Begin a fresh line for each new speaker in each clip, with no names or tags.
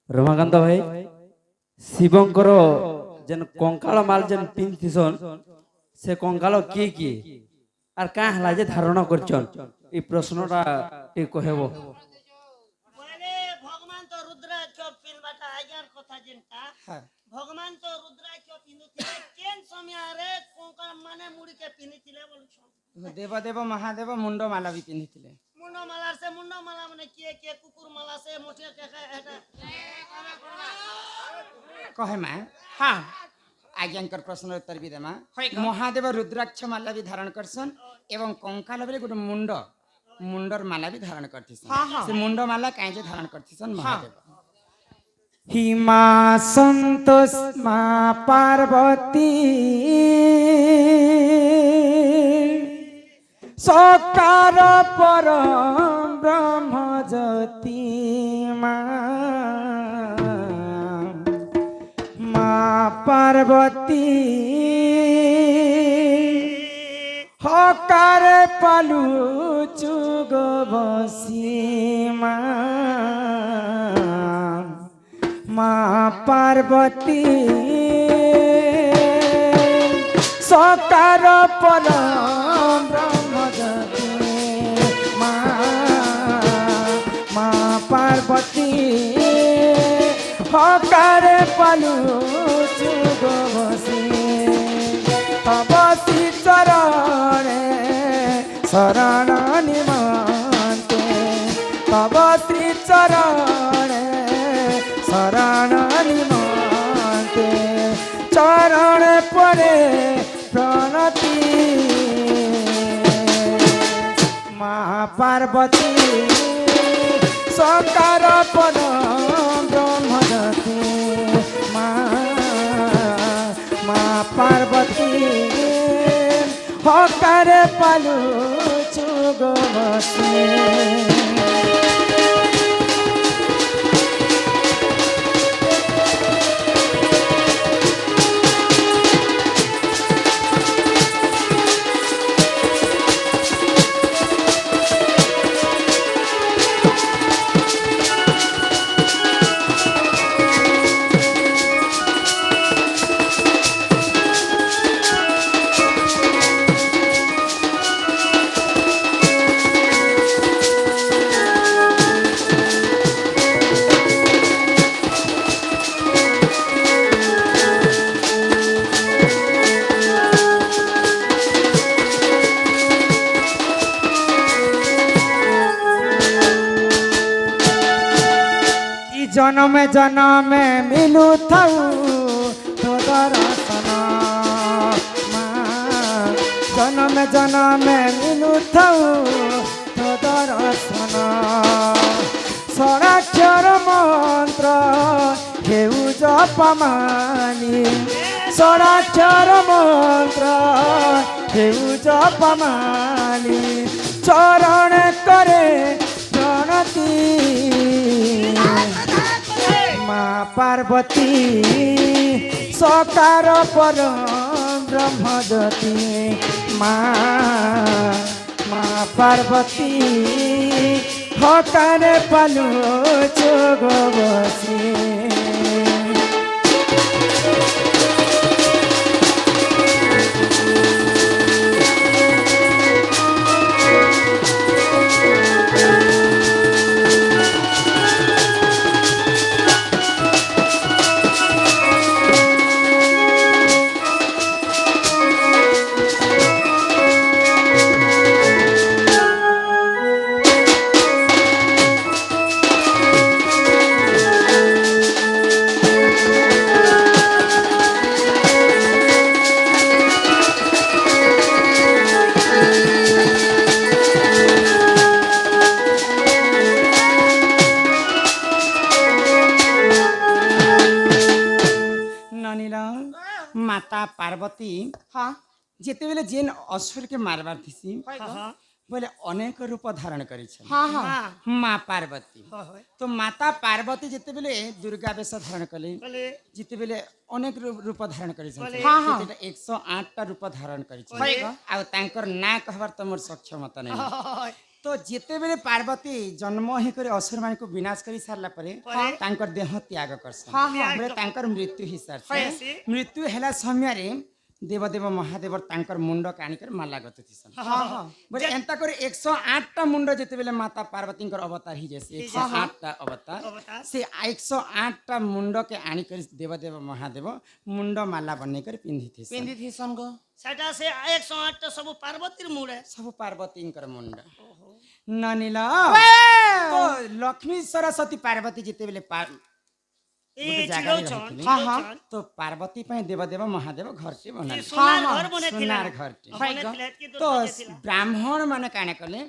ରମାକାନ୍ତ ଭାଇ ଶିବଙ୍କର ଯେନ୍ କଙ୍କାଳ ମାଲ ଯେନ୍ ପିନ୍ଧିସନ୍ ସେ କଙ୍କାଳ କିଏ କିଏ ଆର୍ କାଁ ହେଲା ଯେ ଧାରଣ କରିଛନ୍ এই প্রশ্নটা ଟିକେ କହିବ।
ବୋଇଲେ ଭଗବାନ ତ ରୁଦ୍ରାକ୍ଷ ପିନ୍ଧବାଟା ଆଜ୍ଞାର କଥା ଯେନ୍ଟା ଭଗବାନ ତ ରୁଦ୍ରାକ୍ଷ ପିନ୍ଧୁଥିଲେ କେନ୍ ସମୟରେ କୋଙ୍କା ମାନେ ମୁଡ଼ିକେ ପିନ୍ଧିଥିଲେ ବୋଲୁଛନ୍
ଦେବ ଦେବ ମହାଦେବ ମୁଣ୍ଡ ମାଲା ବି ପିନ୍ଧିଥିଲେ।
ମୁଣ୍ଡ ମାଲା ସେ ମୁଣ୍ଡ ମାଲା ମାନେ କିଏ କିଏ କୁକୁର ମାଲା ସେ ମୋଟିଆ କେକା ଏଟା
କହେ ମା ହଁ ଆଜ୍ଞାଙ୍କର ପ୍ରଶ୍ନର ଉତ୍ତର ବି ଦେମା ମହାଦେବ ରୁଦ୍ରାକ୍ଷ ମାଲା ବି ଧାରଣ କରସନ୍ ଏବଂ କଙ୍କାଲ ବେଲେ ଗୋଟେ ମୁଣ୍ଡର ମାଲା ବି ଧାରଣ କରିଥିସନ୍। ସେ ମୁଣ୍ଡ ମାଲା କାଇଁ ଧାରଣ କରିଥିସନ୍ ମହାଦେବ ହିମା ସନ୍ତୋଷ ମା ପାର୍ବତୀ ସକାର ପର ବ୍ରହ୍ମ ଜ୍যোତି মা পার্বতী হকার পালু চুগ বসি মা পার্বতী সকার পর ব্রহ্ম জ্যোতি মা পার্বতী হকারে পালু চুগ বসি অবসি চরণে শরণ নিমন্তে তব শ্রী চরণে শরণ নিমন্তে চরণ পরে প্রণতি মা পার্বতী সকার পদ ব্রহ্মজ্যোতি মা পার্বতী হকারে পালু চুগ বসি জনমে জনমে মিলু থাউ তো দর্শন মা জনমে জনমে মিলু থাউ তো দর্শন ষড়াক্ষর মন্ত্র হেউ জপমানি ষড়াক্ষর মন্ত্র হেউ জপমানি চরণ করে প্রণতি মা পার্বতী সকার পর ব্রহ্মজ্যোতি মা পার্বতী হকারে পালু চোগ বসি माता पार्वती हाँ जितेबेले जेन असुर के मारबार थीसी बोले अनेक रूप धारण करी हाँ हाँ माँ पार्वती तो माता पार्वती जितेबेले दुर्गा वेश धारण कले जितेबेले अनेक रूप धारण करी हाँ हाँ 108 टा रूप धारण करी आ तांकर ना कहबार त मोर सक्षमता नहीं तो जेतेबेले पार्वती जन्म ही करे असुर मान को विनाश करी सारला परे तांकर देह त्याग करसन बोले तांकर मृत्यु ही सारसे मृत्यु हेला समय रे देवदेव महादेव तांकर मुंड काणिकर माला गत थिसन बोले एंता करे 108 टा मुंड जेतेबेले माता पार्वती कर अवतार ही जैसे 108 टा अवतार से 108 टा मुंड के आनी कर देवदेव महादेव मुंड माला बने कर पिंधी थिसन गो
सेटा से 108 टा सब पार्वती मुंड
सब पार्वती कर मुंड ननिला तो लक्ष्मी सरस्वती पार्वती जेतेबेले तो पार्वती पे देवदेव महादेव घर से बना सोनार घर तो ब्राह्मण माने काने कले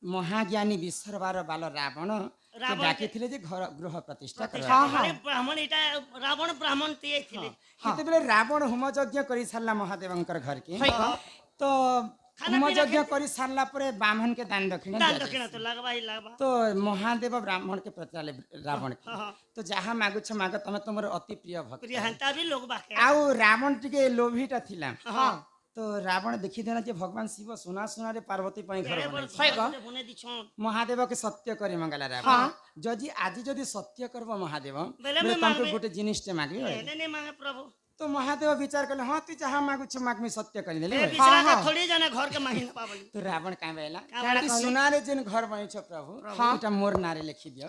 महाज्ञानी विश्वरबार बाल रावण के डाकी थिले जे घर गृह प्रतिष्ठा करबा
ब्राह्मण इटा रावण ब्राह्मण ते थिले
केते बेले रावण होम यज्ञ करि सारला महादेवंकर घर के तो होम यज्ञ करि सारला परे ब्राह्मण के दान दक्षिणा
तो लगवा ही लगवा
तो महादेव ब्राह्मण के प्रचाले रावण के तो जहा मागु छ माग तमे तमर अति प्रिय भक्त
प्रिय हंता भी लोग बाके
आउ रावण टिके लोभीटा थिला तो रावण देखि देना जे भगवान शिव सोना सोना रे पार्वती पई घर
बने दिछन
महादेव के सत्य करी मंगला रावण जदि आज जदि सत्य करबो महादेव बोले तमको गोटे जिनिसटे मागबी
ने मांगे प्रभु
तो महादेव विचार करले हां तू जहां मागु छ माग में सत्य करी देले
बिचारा का थोड़ी जाने घर के माही न पाबली
तो रावण का बेला कि सोना रे जेन घर बनै छ प्रभु एटा मोर नारे लिखि दियो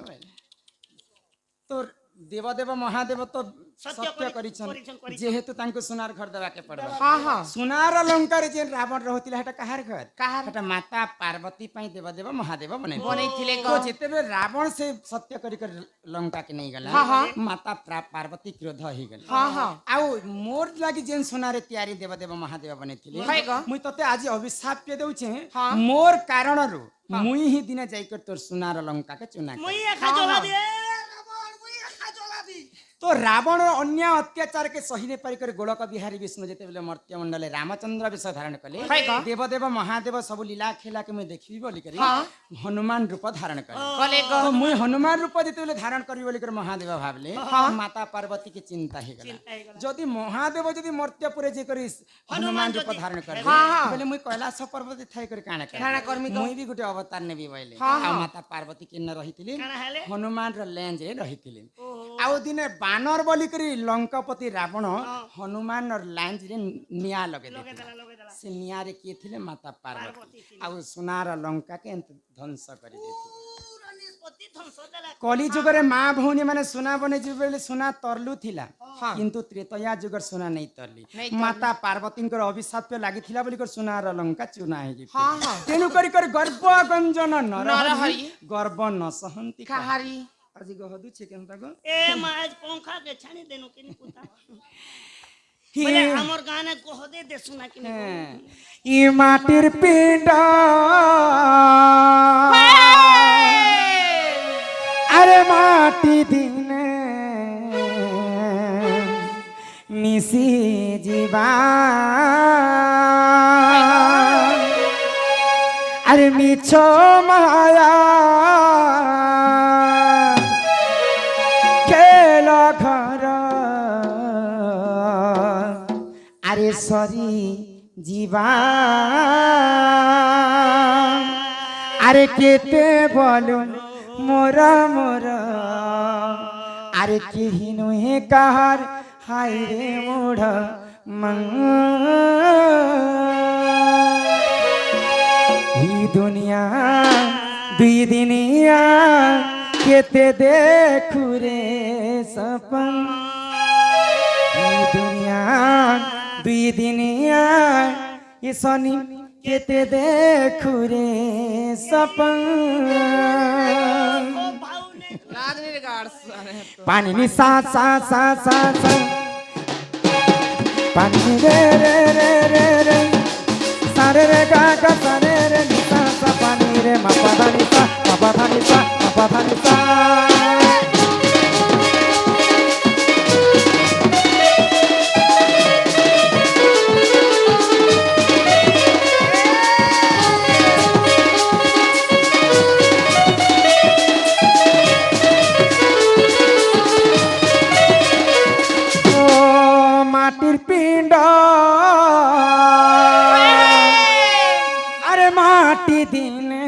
तो देवदेव महादेव तो सत्य करिछन जेहेतु तांको सोनार घर देबा के पड़बा सोनार अलंकार जे रावण रहतिला हेटा कहार घर हेटा माता पार्वती पई देवदेव महादेव बनैथिले तो जेतेबे रावण से सत्य करि कर लंका के नहीं गला माता पार्वती क्रोध ही गला आउ मोर लागी जेन सोनारे तयारी देवदेव महादेव बनैथिले मुई तते आज अभिशाप के देउछे मोर कारण रु मुई ही दिने जाई कर तोर सोनार लंका के चुना
मुई खा जोला दे
तो रावण अन्य अत्याचार के सही ने पारी कर गोलक बिहारी विष्णु जेते बेले मर्त्य मंडले रामचंद्र विष धारण कले देवदेव महादेव सब लीला खेला के मैं देखी बोली करी हनुमान रूप धारण कले तो मुई हनुमान रूप जेते बेले धारण करी बोली कर महादेव भाबले माता पार्वती के चिंता हे गला जदि महादेव जदि मर्त्यपुरे जे करी हनुमान रूप धारण करे बोले मुई कैलाश पर्वत थाई कर काना कर मुई भी गुटे अवतार नेबी बोले आ माता पार्वती के न रहितिले हनुमान र लेंज रे रहितिले आउ दिने बानर बोली करी लंकापति रावण हनुमान और लांज रे निया लगे से निया रे के थिले माता पार्वती आउ सोनार लंका के ध्वंस करी देथि कली जुग रे मां भौनी माने सोना बने जिबेले सोना तरलु थिला किंतु त्रेतया जुगर सोना नहीं तरली माता पार्वती कर अभिशाप पे लागि थिला बोली कर सोनार लंका चुना हे जी तेनु करी कर गर्भ गंजन नरहरि गर्भ न सहंती कहारी আজি গহদু ছে কেনতা গো
ए माज पंखा के छानी देनु किनी पुता बोले हमर गाने गहदे दे सुना किनी
ই মাটির পিণ্ড আরে মাটি দিনে মিশি জীবা আরে মিছো মায়া আরে সরি জীবা আরে কেতে বলুন মোরা মোরা আরে কেহি নুহে কাহার হাই রে মোড়া ই দুনিয়া দুই দিনিয়া কেতে দেখু রে সপন दुनिया दुई दिनिया ये सनी केते देखु रे सपन पानी नि सा सा सा सा सा पानी रे रे रे रे रे सारे रे गा गा सारे रे नि सा सा पानी रे मा पा धा नि सा मा पा धा नि सा मा पा धा नि सा पिंड अरे माटी दिने